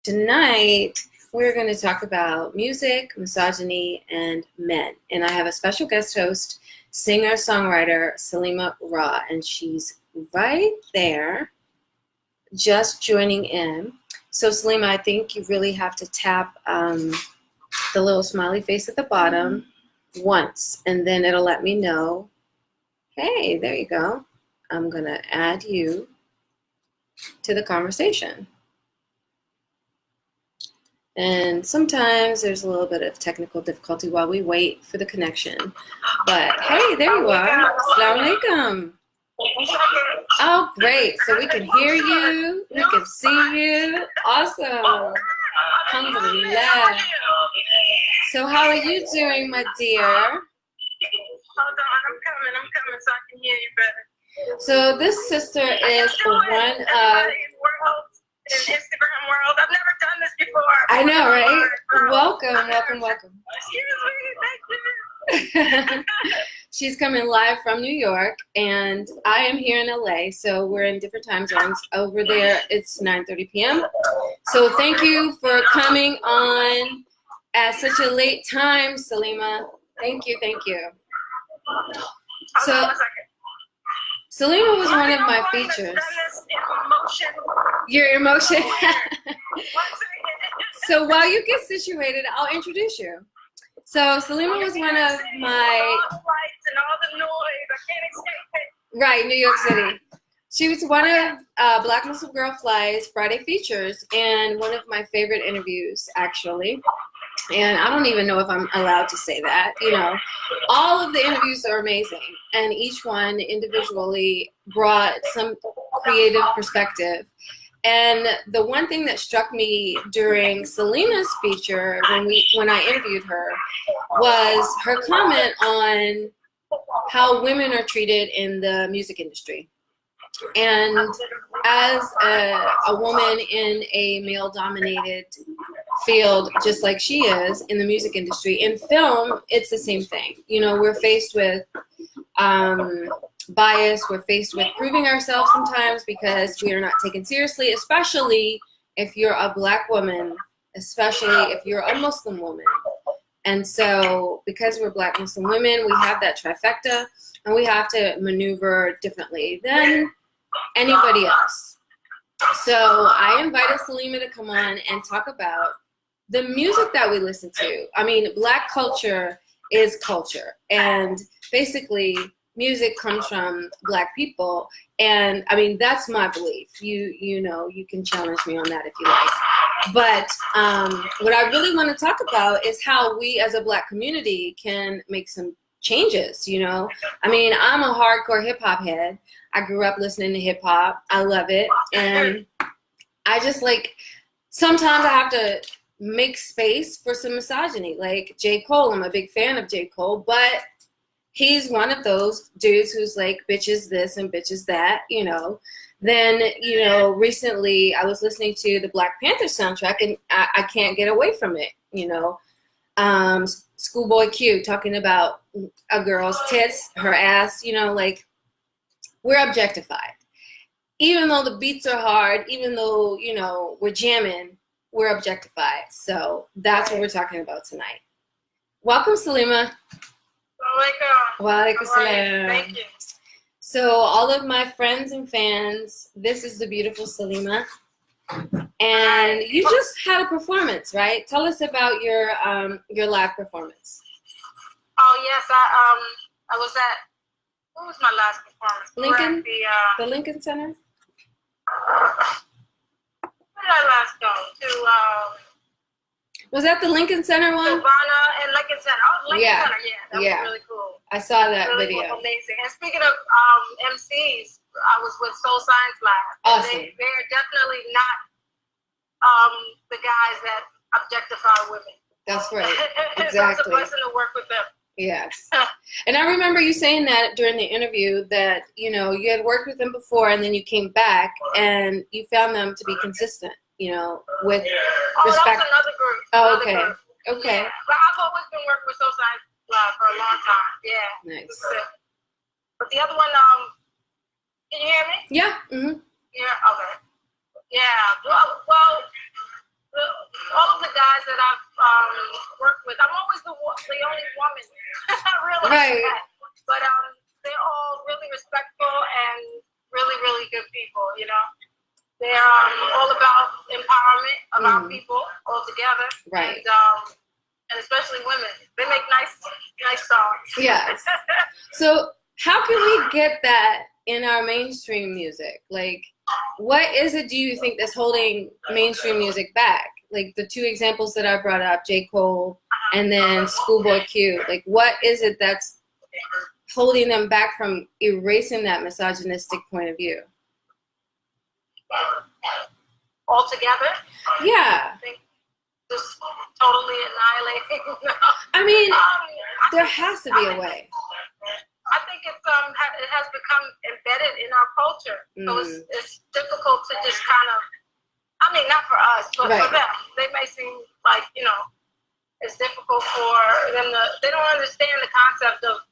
Tonight, we're going to talk about music, misogyny, and men. And I have a special guest host, singer-songwriter Salima, and she's right there, just joining in. So, Salima, I think you really have to tap the little smiley face at the bottom once, and then it'll let me know, hey, there you go. I'm going to add you to the conversation. And sometimes there's a little bit of technical difficulty while we wait for the connection. But hey, there you are. Assalamu alaikum. Oh, great. So we can hear you. We can see you. Awesome. Alhamdulillah. So how are you doing, my dear? Hold on, I'm coming so I can hear you better. So this sister is one of... Instagram world. I've never done this before. I know, right? Welcome. Excuse me, thank you. She's coming live from New York, and I am here in LA, so we're in different time zones. Over there, it's 9:30 p.m. So thank you for coming on at such a late time, Salima. Thank you. So, Salima was one of my features. Your emotion. So while you get situated, I'll introduce you. So Salima was one of my... All the lights and all the noise. I can't escape it. Right, New York City. She was one of Black Muslim Girl Fly's Friday features and one of my favorite interviews, actually. And I don't even know if I'm allowed to say that. You know, all of the interviews are amazing, and each one individually brought some creative perspective. And the one thing that struck me during Salima's feature when I interviewed her was her comment on how women are treated in the music industry. And as a woman in a male-dominated field, just like she is in the music industry, in film, it's the same thing. You know, we're faced with bias. We're faced with proving ourselves sometimes because we are not taken seriously, especially if you're a Black woman, especially if you're a Muslim woman. And so because we're Black Muslim women, we have that trifecta, and we have to maneuver differently than anybody else. So I invited Salima to come on and talk about the music that we listen to. I mean, Black culture is culture, and basically music comes from Black people, and I mean, that's my belief. You know, you can challenge me on that if you like. But what I really want to talk about is how we as a Black community can make some changes, you know? I mean, I'm a hardcore hip-hop head. I grew up listening to hip-hop. I love it. And I just like, sometimes I have to make space for some misogyny. Like J. Cole, I'm a big fan of J. Cole, but he's one of those dudes who's like, bitches this and bitches that, you know? Then, you know, recently I was listening to the Black Panther soundtrack, and I can't get away from it, you know? Schoolboy Q talking about a girl's tits, her ass, you know, like, we're objectified. Even though the beats are hard, even though, you know, we're jamming, we're objectified. So that's what we're talking about tonight. Welcome, Salima. Wa alaikum salam. Thank you. So all of my friends and fans, this is the beautiful Salima. And you just had a performance, right? Tell us about your live performance. Oh yes, I was at, what was my last performance? Lincoln? The Lincoln Center? Where did I last go? To Was that the Lincoln Center one? Savannah and Lincoln Center. Oh, Lincoln Yeah. Center, yeah. That was really cool. I saw that Really video. amazing. And speaking of MCs, I was with Soul Science Lab. Awesome. They're definitely not the guys that objectify women. That's right. So it's a Exactly. blessing to work with them. Yes. And I remember you saying that during the interview that, you know, you had worked with them before and then you came back and you found them to be consistent, you know, with respect. That was another group. Oh, Another okay. group. Okay. Yeah. But I've always been working with Soul Science Lab for a long time. Yeah. Nice. But the other one, can you hear me? Yeah. Mm-hmm. Yeah. Okay. Yeah. Well, guys that I've worked with, I'm always the only woman. I realize that. But they're all really respectful and really, really good people, you know. They're all about empowerment of our people all together. Right. And especially women. They make nice songs. Yes. So how can we get that in our mainstream music? Like, what is it, do you think, that's holding mainstream music back? Like the two examples that I brought up, J. Cole and then Schoolboy Q. Like, what is it that's holding them back from erasing that misogynistic point of view? Altogether? Yeah. I think just totally annihilating. I mean, there has to be a way. I think it has become embedded in our culture. So it's difficult to just kind of, I mean, not for us, but for them. They may seem like, you know, it's difficult for them to, they don't understand the concept of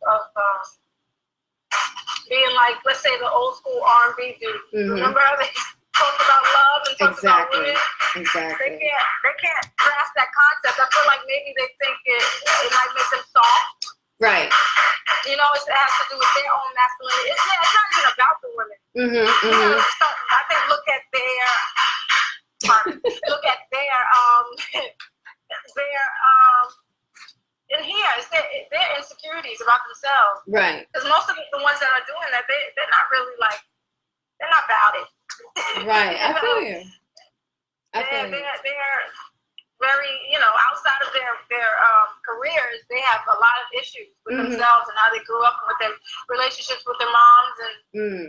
being like, let's say the old school R&B dude. Remember how they talk about love and talk about women? Exactly. They can't grasp that concept. I feel like maybe they think it might make them soft. Right. You know, it has to do with their own masculinity. It's not even about the women. You know, so I think look at their in here, it's their insecurities about themselves. Right. Because most of the ones that are doing that, they're not really like, they're not about it. Right. I feel you. They're very, you know, outside of their careers, they have a lot of issues with themselves and how they grew up with their relationships with their moms and,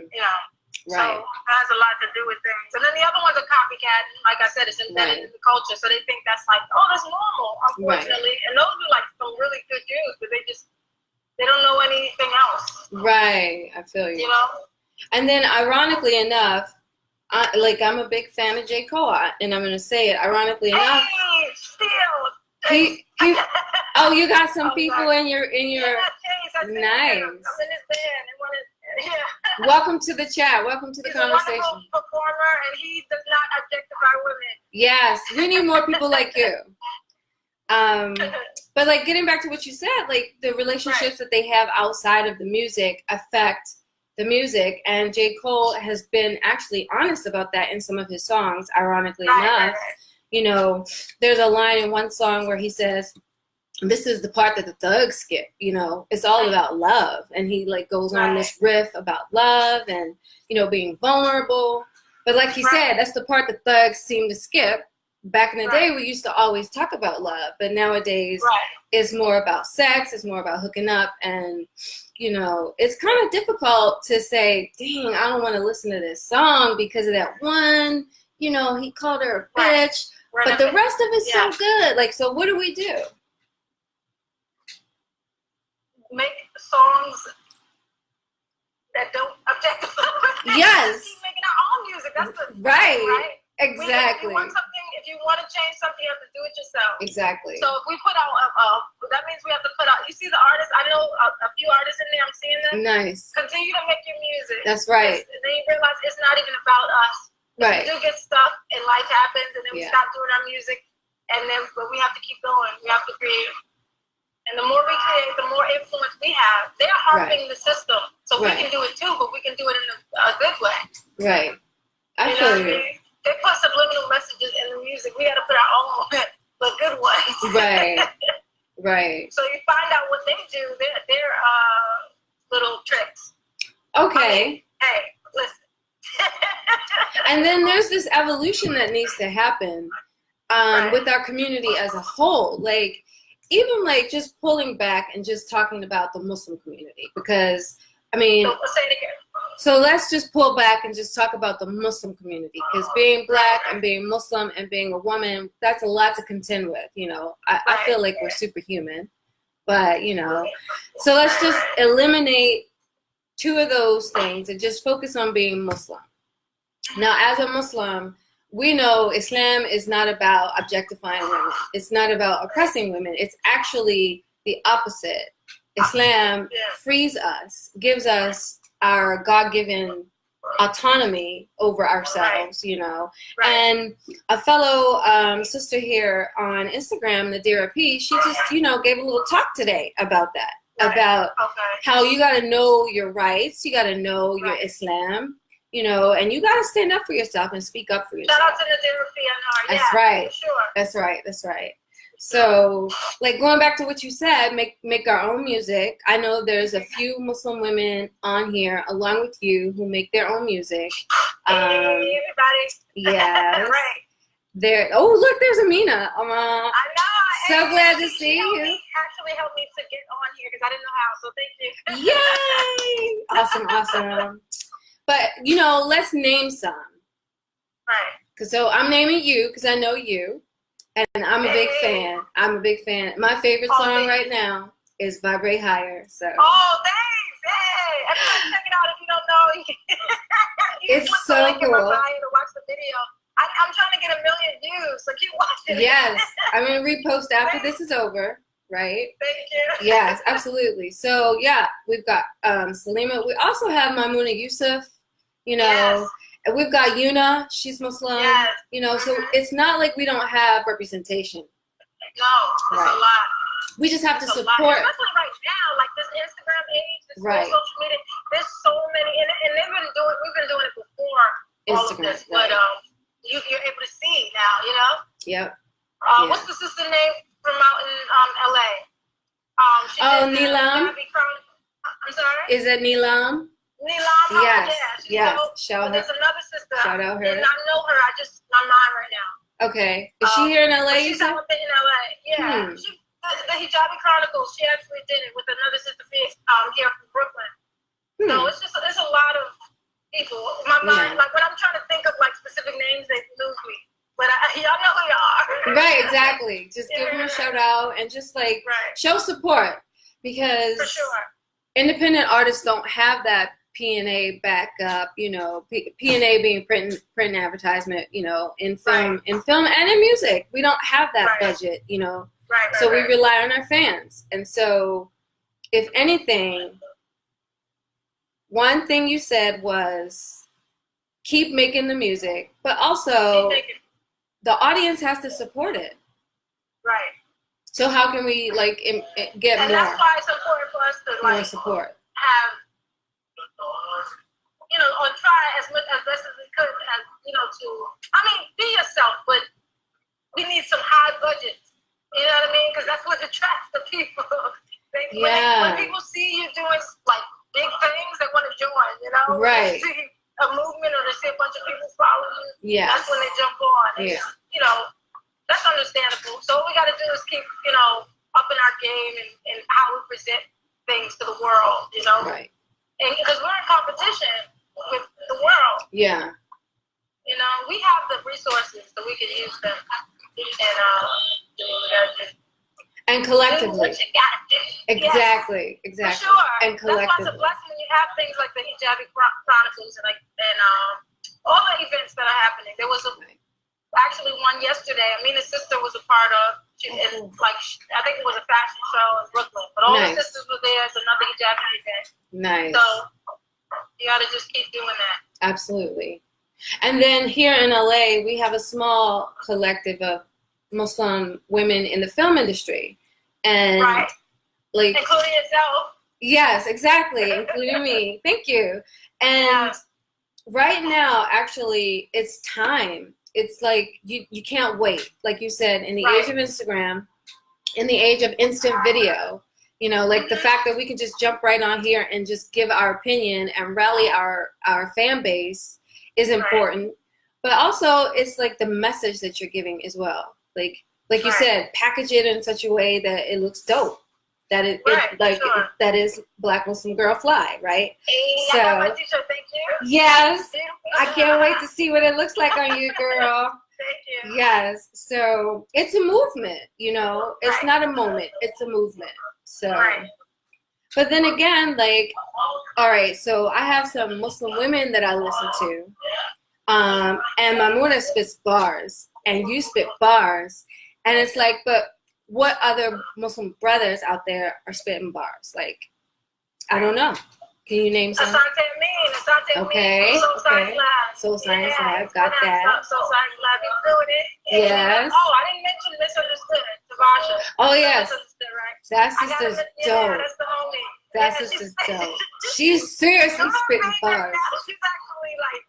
you know. So it has a lot to do with things. And then the other ones are copycat. Like I said, it's embedded in the culture. So they think that's like, oh, that's normal, unfortunately. And those are like some really good dudes, but they don't know anything else. Right. I feel you. You know? And then ironically enough, I'm a big fan of J. Cole, and I'm going to say it, ironically enough. Oh, you got some people in your nice. I'm in his band. Welcome to the chat. Welcome to the conversation. He's a wonderful performer, and he does not objectify women. Yes, we need more people like you. But like getting back to what you said, like the relationships that they have outside of the music affect the music, and J. Cole has been actually honest about that in some of his songs, ironically enough. You know, there's a line in one song where he says, this is the part that the thugs skip, you know, it's all about love. And he like goes on this riff about love and, you know, being vulnerable. But like you said, that's the part that thugs seem to skip. Back in the day, we used to always talk about love, but nowadays it's more about sex, it's more about hooking up, and, you know, it's kind of difficult to say, dang, I don't want to listen to this song because of that one, you know, he called her a bitch, but the rest of it's so good. Like, so what do we do? Make songs that don't objectify. Yes. Keep making our own music. That's the right. Exactly. If you want to change something, you have to do it yourself. Exactly. So if we put out, that means we have to put out. You see the artists. I know a few artists in there. I'm seeing them. Nice. Continue to make your music. That's right. And then you realize it's not even about us. Right. We do get stuck, and life happens, and then we stop doing our music, but we have to keep going. We have to create. And the more we create, the more influence we have. They're harping the system, so we can do it too, but we can do it in a good way. Right. I feel you. They put subliminal messages in the music. We got to put our own, but good ones. Right. Right. So you find out what they do. Their little tricks. Okay. I mean, hey, listen. And then there's this evolution that needs to happen with our community as a whole. Like, even like just pulling back and just talking about the Muslim community, because I mean, so let's just pull back and just talk about the Muslim community, because being black and being Muslim and being a woman, that's a lot to contend with. You know, I feel like we're superhuman, but you know, so let's just eliminate two of those things and just focus on being Muslim. Now, as a Muslim, we know Islam is not about objectifying women. It's not about oppressing women. It's actually the opposite. Islam frees us, gives us our God-given autonomy over ourselves, you know. And a fellow sister here on Instagram, Nadira P, she just, you know, gave a little talk today about that, about how you got to know your rights, you got to know your Islam, you know, and you got to stand up for yourself and speak up for yourself. Shout out to Nadira P and her. That's right. For sure. That's right. That's right. So, like, going back to what you said, make our own music. I know there's a few Muslim women on here, along with you, who make their own music. Hey, everybody. Yes. Right. There. Oh, look, there's Amina. I know. So glad to see you. Actually helped me to get on here because I didn't know how. So thank you. Yay! Awesome. But, you know, let's name some. Right. So I'm naming you because I know you. And I'm a big fan. I'm a big fan. My favorite song right now is Vibrate Higher. So. Oh, thanks. Hey, everybody check it out if you don't know. You it's so cool. To watch the video. I'm trying to get 1 million views, so keep watching. Yes. I'm going to repost after this is over, right? Thank you. Yes, absolutely. So, yeah, we've got Salima. We also have Maimouna Yusuf, you know. Yes. And we've got Yuna, she's Muslim, you know, so it's not like we don't have representation. No, it's a lot. We just have to support. Especially right now, like this Instagram age, this social media, there's so many, and we've been doing it before Instagram, all of this, but you're able to see now, you know? Yep. What's the sister name from out in LA? Nilam. I'm sorry? Is it Nilam? Nilam, yes. Shout out. There's another sister. Shout out her. And I know her. My mind right now. Okay. Is she here in LA? She's out in LA. Yeah. The Hijabi Chronicles. She actually did it with another sister here from Brooklyn. So it's a lot of people. My mind, like when I'm trying to think of like specific names, they lose me. But y'all know who you are. Right. Exactly. Just give them a shout out and just like show support because for sure. Independent artists don't have that P&A backup, you know, P&A being print and advertisement, you know, in film and in music. We don't have that budget, you know. So we rely on our fans. And so if anything, one thing you said was keep making the music, but also the audience has to support it. Right. So how can we like get and more? That's why it's important for us to like more support. Have you know, or try as best as we could, as you know, be yourself, but we need some high budgets. You know what I mean? Because that's what attracts the people. When people see you doing like big things, they want to join. You know, right? They see a movement or they see a bunch of people following you. That's when they jump on. And, you know, that's understandable. So what we got to do is keep, you know, upping our game and how we present things to the world. You know, right? And because we're in competition with the world. Yeah. You know, we have the resources, so we can use them. And collectively. Do what you gotta do. Exactly. For sure. And collectively. That's why it's a blessing when you have things like the Hijabi Chronicles and all the events that are happening. There was actually one yesterday. Amina's sister was a part of. I think it was a fashion show in Brooklyn. But all the sisters were there. It's another Hijabi event. Nice. So you got to just keep doing that. Absolutely. And then here in LA, we have a small collective of Muslim women in the film industry. And like including yourself. Yes, exactly. Including me. Thank you. And right now, actually, it's time. It's like you can't wait. Like you said, in the age of Instagram, in the age of instant video, you know, like the fact that we can just jump right on here and just give our opinion and rally our fan base is important. But also, it's like the message that you're giving as well. Like you said, package it in such a way that it looks dope. That that is Black Muslim Girl Fly, right? Hey, so, I got my t-shirt, thank you. Yes, I can't wait to see what it looks like on you, girl. Thank you. Yes, so it's a movement, you know. It's not a moment; it's a movement. So, but then again, like, all right, so I have some Muslim women that I listen to, and Maimouna spits bars, and you spit bars, and it's like, but what other Muslim brothers out there are spitting bars? Like, I don't know. Can you name some? Asante okay. Soul Science Lab. Soul Science Lab, got that. Soul Science Lab, you doing it. Yes. Oh, I didn't mention Misunderstood, Tavasha. Oh, yes. Right? That sister's dope. Yeah, that's the homie. That sister's dope. She's seriously spitting bars. She's actually like,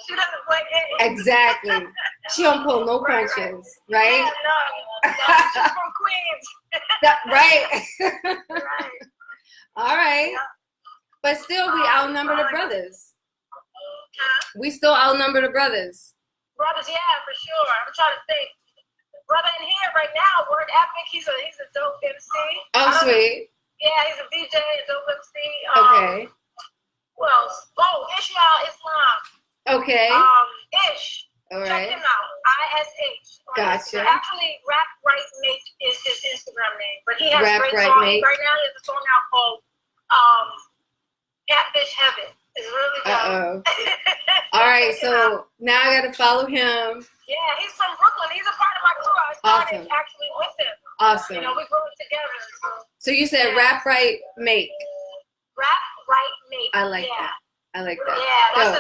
she doesn't play it. Exactly. She don't pull no punches, right? Yeah, no, she's from Queens. Right. Right. All right. Yeah. But still, we outnumber the brothers. We still outnumber the brothers. Brothers, yeah, for sure. I'm trying to think. Brother in here right now, Word Epic, he's a dope MC. Oh, sweet. Yeah, he's a DJ, a dope MC. Okay. Who else? Oh, Ishmael Islam. Okay. Ish. All Check right. him out. ISH. Gotcha. Actually, Rap Right Mate is his Instagram name, but he has Rap great Right songs. Mate. Right now, he has a song out called Catfish Heaven. It's really dope. All right, so now I gotta follow him. Yeah, he's from Brooklyn. He's a part of my crew. I started actually with him. Awesome. You know, we grew up together. So you said Rap Right Mate. Rap Right Mate. I like that. I like that. Yeah,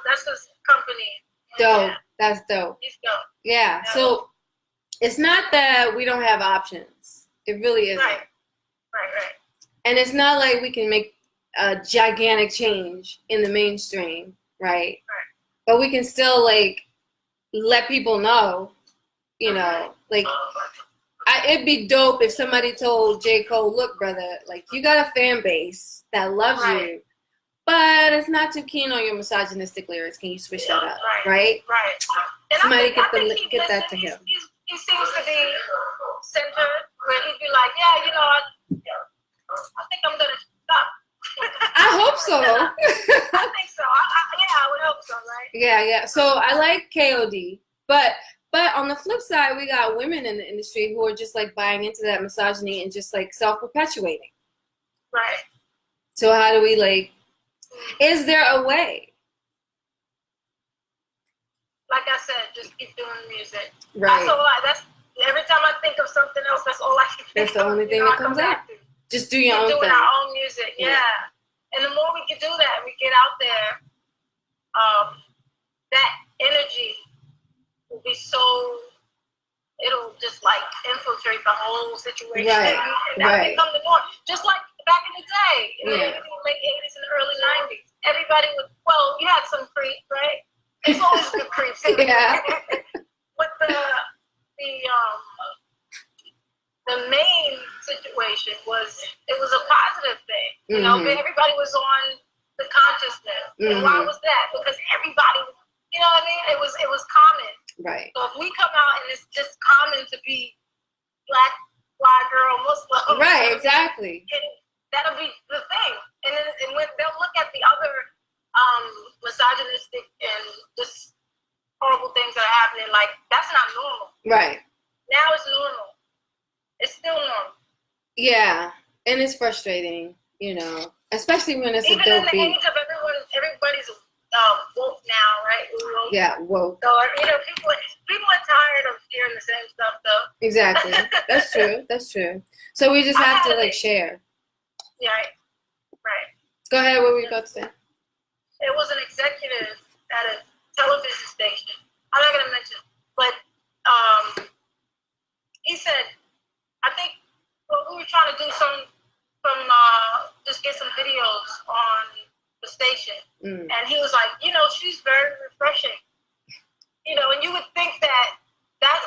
that's his company. Dope. Yeah. That's dope. He's dope. Yeah. So it's not that we don't have options. It really isn't. Right. And it's not like we can make a gigantic change in the mainstream, right? But we can still like let people know, you know, like it'd be dope if somebody told J. Cole, look, brother, like you got a fan base that loves you, but it's not too keen on your misogynistic lyrics. Can you switch that up, right? And somebody get that to him. He seems to be centered, where he'd be like, yeah, you know, I think I'm gonna stop. I hope so. I think so. I would hope so, right? Yeah. So I like KOD, but on the flip side, we got women in the industry who are just like buying into that misogyny and just like self-perpetuating. Right. So how do we like? Is there a way? Like I said, just keep doing music. Right. That's every time I think of something else, that's all I can think of. That's the only thing that comes out. Just do your own thing. Doing our own music, yeah. And the more we can do that, we get out there, that energy will be so, it'll just like infiltrate the whole situation. Right. And that become the norm. Just like back in the day, in the late 80s and the early 90s. Everybody was, well, you had some creep, right? There's always good creeps. Yeah. But the main situation was, it was a positive thing. You know, everybody was on the consciousness. And why was that? Because everybody was, you know what I mean? It was common. Right. So if we come out and it's just common to be black, fly girl, Muslim. Right, exactly. That'll be the thing. And when they'll look at the other misogynistic and just horrible things that are happening, like, that's not normal. Right. Now it's normal. It's still normal. Yeah, and it's frustrating, you know, especially when it's even a dope in the beat. age of everybody's woke now, right? Woke. Yeah, woke. So you know, people are tired of hearing the same stuff, though. Exactly. That's true. That's true. So we just have to like share. Yeah. Right. Go ahead. What were you about to say? It was an executive at a television station. I'm not gonna mention, but he said, I think we were trying to do just get some videos on the station, and he was like, you know, she's very refreshing, you know, and you would think that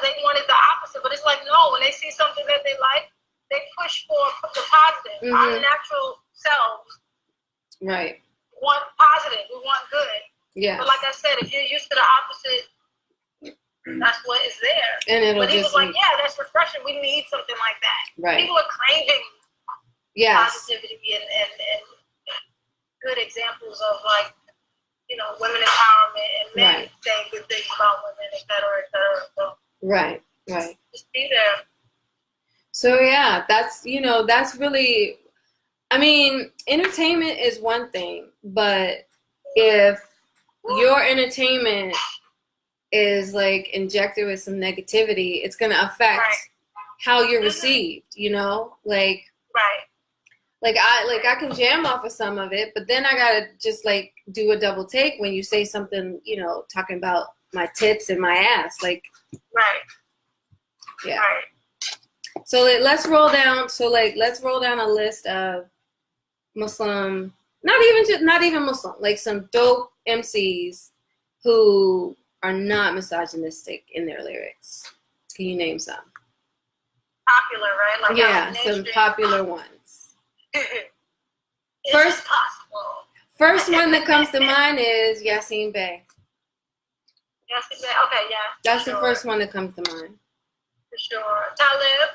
they wanted the opposite, but it's like, no, when they see something that they like, they push for the positive. Our natural selves, right, want positive, we want good. Yeah. But like I said, if you're used to the opposite, that's what is there. And but he was like, yeah, that's refreshing. We need something like that. Right. People are craving positivity and good examples of, like, you know, women empowerment and men saying good things about women, et cetera, et cetera. So right. just be there. So yeah, that's really, I mean, entertainment is one thing, but if your entertainment is like injected with some negativity, it's going to affect how you're received, you know, like, I can jam off of some of it, but then I gotta just like do a double take when you say something, you know, talking about my tits and my ass, like. Right. Yeah. Right. So let's roll down. So like, let's roll down a list of Muslim, not even Muslim, like some dope MCs who are not misogynistic in their lyrics. Can you name some? Popular, right? Like yeah, some popular ones. First one that comes to mind is Yasin Bey. Yasin Bey, okay, yeah. That's the first one that comes to mind. For sure. Talib.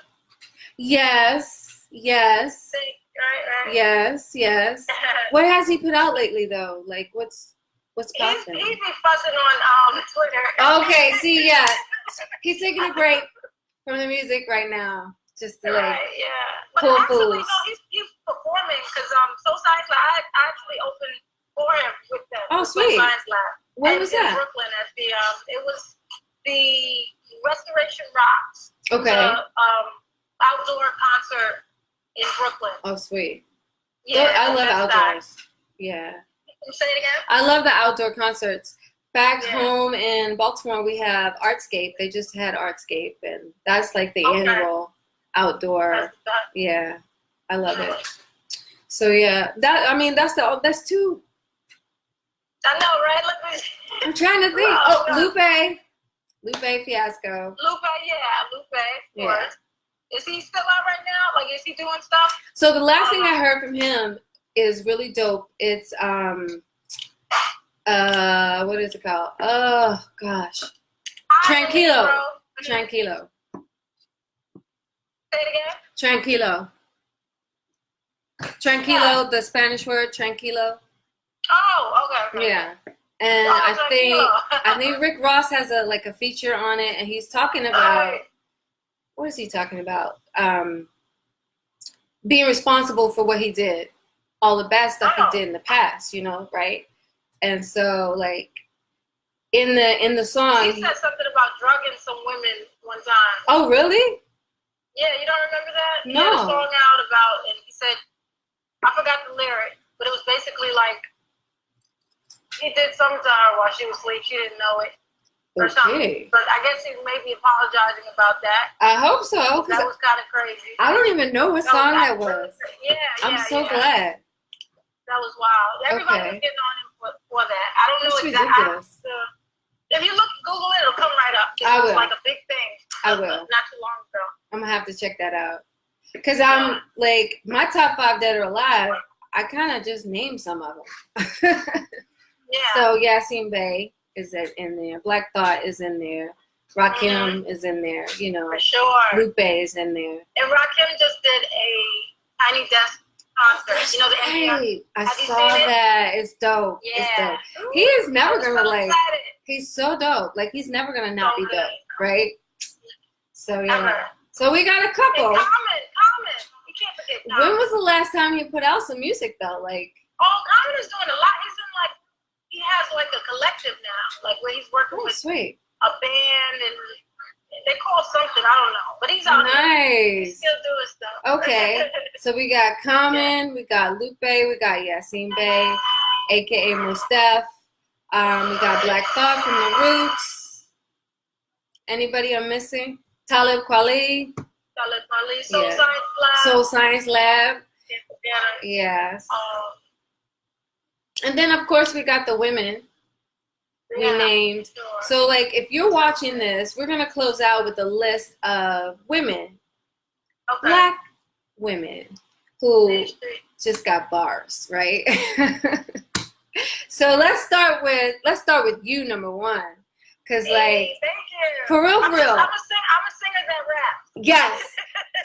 Yes. Right. Yes. What has he put out lately though? Like what's popping? He's been fussing on Twitter. Okay, see, yeah. He's taking a break from the music right now. Just to like pull fools. No, he's performing because Soul Science Lab, I actually opened for him with them. Oh, sweet. Soul Science Lab. When was that? In Brooklyn at the it was the Restoration Rocks. Okay. Outdoor concert in Brooklyn. Oh, sweet. Yeah, I love outdoors. Yeah. Say it again? I love the outdoor concerts. Back home in Baltimore, we have Artscape. They just had Artscape, and that's like the annual outdoor. Yeah, I love it. So yeah, that's two. I know, right? Look at I'm trying to think. Lupe Fiasco. Lupe, of course. Is he still out right now? Like, is he doing stuff? So the last thing I heard from him is really dope. It's what is it called? Oh gosh, Tranquilo. Tranquilo. Say it again. Tranquilo. Tranquilo, the Spanish word tranquilo. Oh, okay. Yeah. And I think Rick Ross has a feature on it, and he's talking about what is he talking about? Being responsible for what he did, all the bad stuff he did in the past, you know, right? And so, like, in the song, he said something about drugging some women one time. Oh, really? Yeah, you don't remember that? No. He had a song out about, and he said, I forgot the lyric, but it was basically like he did something to her while she was asleep. She didn't know it. Or something. But I guess he may be apologizing about that. I hope so. That was kind of crazy. I don't even know what song that was. I'm so glad. That was wild. Everybody was getting on him for that. I don't know exactly. If you Google it, it'll come right up. It was like a big thing. I will. Not too long ago. I'm going to have to check that out. Because I'm like, my top 5 dead or alive, I kind of just named some of them. So Yasin Bey is in there. Black Thought is in there. Rakim is in there. You know, for sure. Lupe is in there. And Rakim just did a Tiny Desk concert. You know the NPR. I saw that. It's dope. Yeah. It's dope. He is never gonna He's so dope. Like he's never gonna not be dope, right? So yeah. So we got a couple. And Common. You can't forget Common. When was the last time he put out some music though? Like. Oh, Common is doing a lot. He has like a collective now, like where he's working with a band, and they call something, I don't know, but he's out there. He's still doing stuff. Okay, so we got Common, we got Lupe, we got Yasin Bey, aka Mustaf. We got Black Thought from the Roots. Anybody I'm missing? Talib Kweli. Soul Science Lab. Yes. And then, of course, we got the women we named. Sure. So, like, if you're watching this, we're going to close out with a list of women, Black women, who just got bars, right? So let's start with you, number one. Because, thank you. For real. I'm a singer that raps. Yes.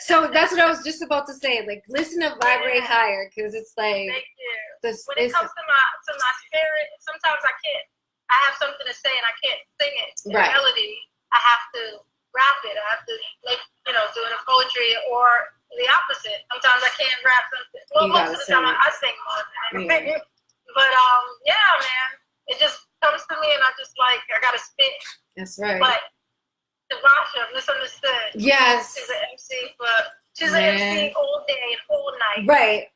So that's what I was just about to say. Like, listen to Vibrate Higher, because it's like. Thank you. When it comes to my spirit, sometimes I can't. I have something to say and I can't sing it. The melody, I have to rap it. I have to do it in poetry, or the opposite. Sometimes I can't rap something. Well, most of the time I sing more than anything. But man, it just comes to me and I just I gotta spit. That's right. But Devasha, misunderstood. Yes. She's an MC, but she's an MC all day and all night. Right.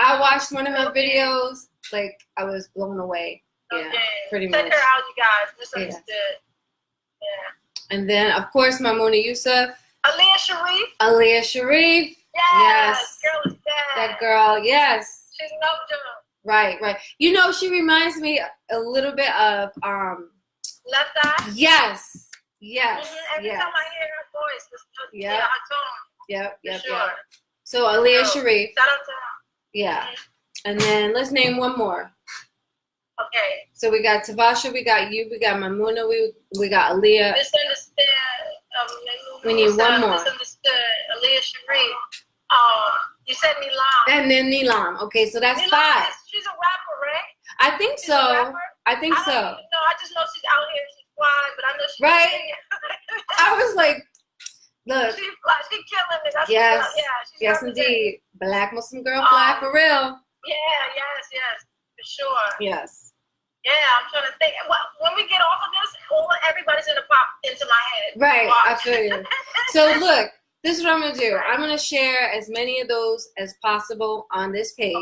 I watched one of her videos. Like, I was blown away. Yeah, pretty much. Check her out, you guys. Misunderstood. Yeah. And then, of course, Maimouna Yusuf. Aaliyah Sharif. Yes. Girl is bad. That girl, yes. She's no joke. Right. You know, she reminds me a little bit of Left Eye? Yes. Every time I hear her voice, her tone. Yep. Sure. So Aaliyah Sharif. Shout out to her. Yeah. And then let's name one more. Okay. So we got Tavasha, we got you, we got Maimouna, we got Aaliyah. Misunderstood. We need one more. Misunderstood. Aaliyah Sharif. You said Nilam. And then Nilam. Okay, so that's 5. She's a rapper, right? I think so. I think so. No, I just know she's out here. She's flying, but I know she's right. I was like, look. She's killing it. That's yes, indeed. Black Muslim girl fly for real. Yeah, yes, for sure. Yes. Yeah, I'm trying to think. When we get off of this, everybody's gonna pop into my head. Right, I feel you. So look, this is what I'm gonna do. I'm gonna share as many of those as possible on this page.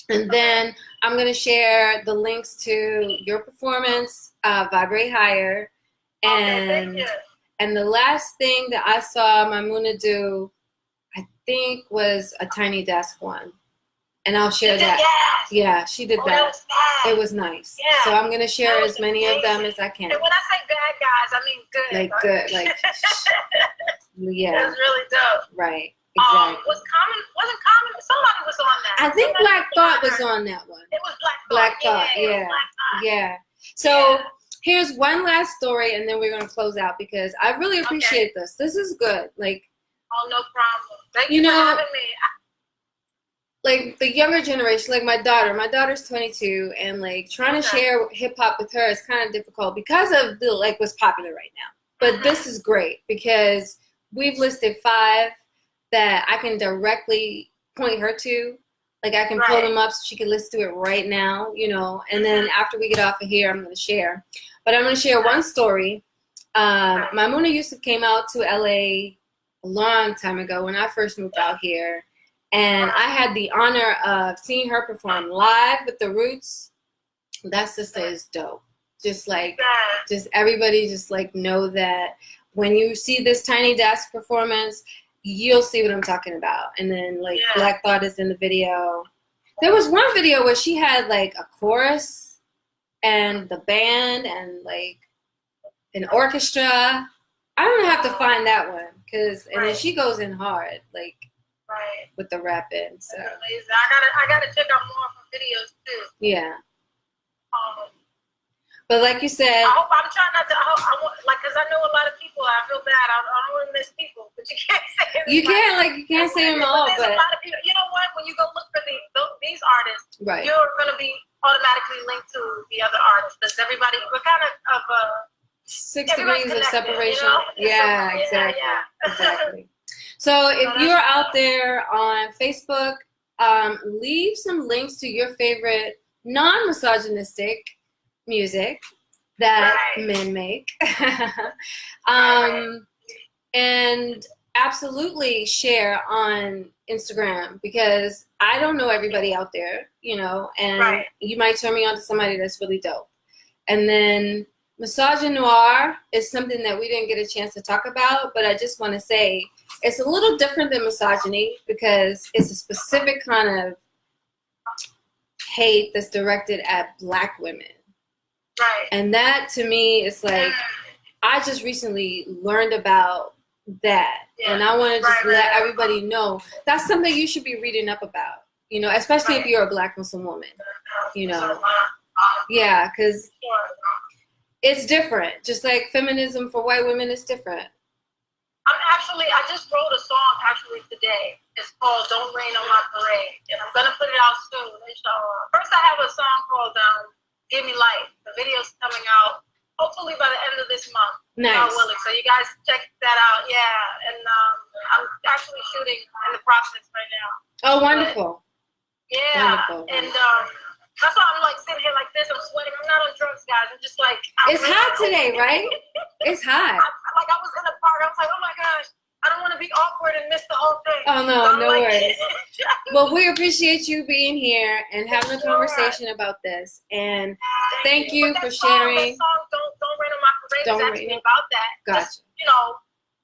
Okay. And then I'm gonna share the links to your performance, Vibrate Higher, and the last thing that I saw Maimouna do, I think, was a Tiny Desk one. And I'll share that. Yes. Yeah, she did that. It was nice. Yeah. So I'm gonna share as many of them as I can. And when I say bad guys, I mean good. Like good, like yeah. It was really dope. Right. Exactly. Wasn't Common? Somebody was on that. I think Black Thought was on that one. It was Black Thought. Yeah. So here's one last story, and then we're gonna close out because I really appreciate this. This is good. Like. Oh, no problem. Thank you for having me. Like the younger generation, like my daughter's 22, and like trying to share hip hop with her is kind of difficult because of what's popular right now. But this is great because we've listed 5 that I can directly point her to. Like I can pull them up so she can listen to it right now, you know. And then after we get off of here, I'm going to share. But I'm going to share one story. Maimouna Yusuf came out to LA a long time ago when I first moved out here. And I had the honor of seeing her perform live with the Roots. That sister is dope. Just everybody just like know that when you see this Tiny Desk performance, you'll see what I'm talking about. And then like Black Thought is in the video. There was one video where she had like a chorus and the band and like an orchestra. I'm gonna have to find that one and then she goes in hard like. Right. With the rapping, so. That's amazing. I gotta check out more of her videos too. Yeah. But like you said. I'm trying not to. Cause I know a lot of people. I feel bad. I don't want to miss people, but you can't say everybody. You can't say them all. But a lot of people. You know what? When you go look for these artists, you're gonna be automatically linked to the other artists. Because we're kind of 6 degrees of separation. You know? Yeah, exactly. Yeah. Exactly. So if you're out there on Facebook, leave some links to your favorite non-misogynistic music that men make. And absolutely share on Instagram because I don't know everybody out there, you know, and you might turn me on to somebody that's really dope. And then Misogyny Noir is something that we didn't get a chance to talk about, but I just want to say it's a little different than misogyny because it's a specific kind of hate that's directed at Black women. Right. And that to me is like, I just recently learned about that. And I want to just let everybody know that's something you should be reading up about, you know, especially if you're a Black Muslim woman, you know. Yeah, because it's different. Just like feminism for white women is different. I just wrote a song today. It's called Don't Rain on My Parade. And I'm going to put it out soon, inshallah. First, I have a song called Give Me Light. The video's coming out hopefully by the end of this month. Nice. So you guys check that out. Yeah. And I'm actually shooting in the process right now. Oh, wonderful. Wonderful. And that's why I'm like sitting here like this. I'm sweating. I'm not on drugs, guys. I'm just like. It's hot today, right? It's hot. I was in a park. I was like, oh my gosh, I don't want to to be awkward and miss the whole thing. Oh, no, so no worries. Well, we appreciate you being here and having a conversation about this. And thank you for sharing. Don't rain on my parade. It's actually about that. Gotcha. Just, you know,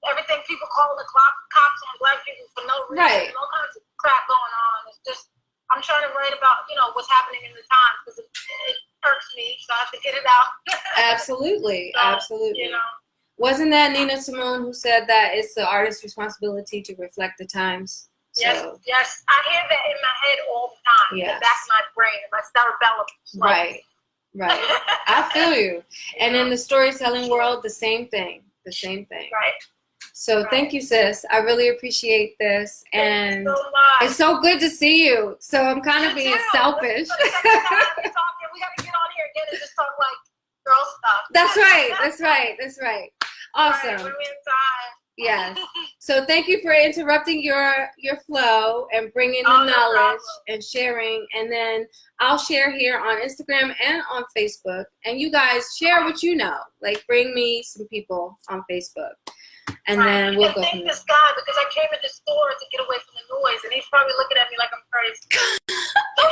everything people calling the cops on black people for no reason. Right. All kinds of crap going on. It's just, I'm trying to write about, you know, what's happening in the times because it hurts me, so I have to get it out. Absolutely. So, absolutely. You know. Wasn't that Nina Simone who said that it's the artist's responsibility to reflect the times? So, yes. I hear that in my head all the time. Yes. That's my brain, my cerebellum. Right. I feel you. And in the storytelling world, the same thing. Right. So thank you, sis. I really appreciate this. And thank you so much. It's so good to see you. So I'm kind of being selfish. We got to get on here again and just talk like girl stuff. That's right. Awesome. Right, we're in time. Yes. So thank you for interrupting your flow and bringing the knowledge and sharing. And then I'll share here on Instagram and on Facebook. And you guys share what you know. Like bring me some people on Facebook. And then we'll go from there. This guy, because I came in the store to get away from the noise, and he's probably looking at me like I'm crazy. Okay. I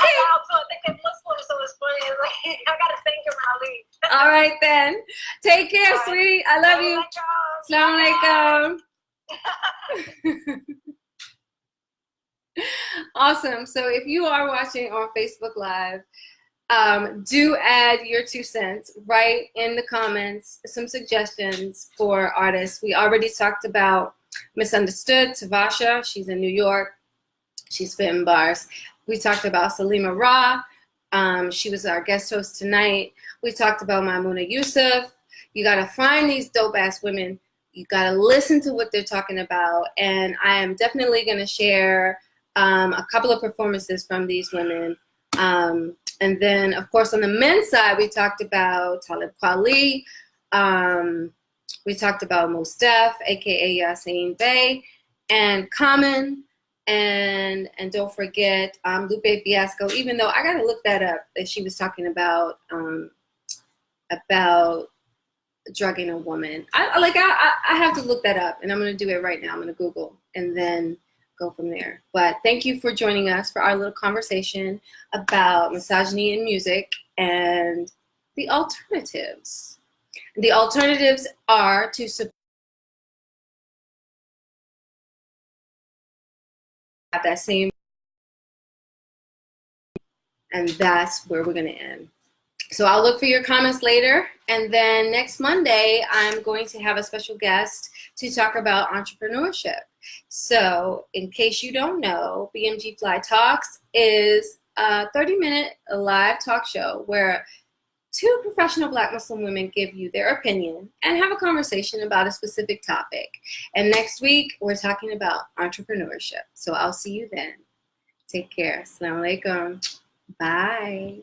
think they're Muslim, so it's funny. Like, I gotta thank him when I leave. All right then. Take care, sweetie. I love you. Assalamu alaikum. Awesome. So if you are watching on Facebook Live, do add your 2 cents. Write in the comments some suggestions for artists. We already talked about Misunderstood, Tavasha. She's in New York. She's spitting bars. We talked about Salima Ra. She was our guest host tonight. We talked about Maimouna Yusuf. You got to find these dope-ass women. You got to listen to what they're talking about. And I am definitely going to share a couple of performances from these women. And then, of course, on the men's side, we talked about Talib Kweli. We talked about Mos Def, a.k.a. Yassine Bey, and Common. And don't forget Lupe Fiasco, even though I got to look that up, that she was talking about drugging a woman. I have to look that up, and I'm going to do it right now. I'm going to Google and then go from there. But thank you for joining us for our little conversation about misogyny in music and the alternatives. The alternatives are to support that same, and that's where we're going to end. So I'll look for your comments later, and then next Monday I'm going to have a special guest to talk about entrepreneurship. So in case you don't know, BMG Fly Talks is a 30-minute live talk show where 2 professional Black Muslim women give you their opinion and have a conversation about a specific topic. And next week we're talking about entrepreneurship. So I'll see you then. Take care. Assalamu alaikum. Bye.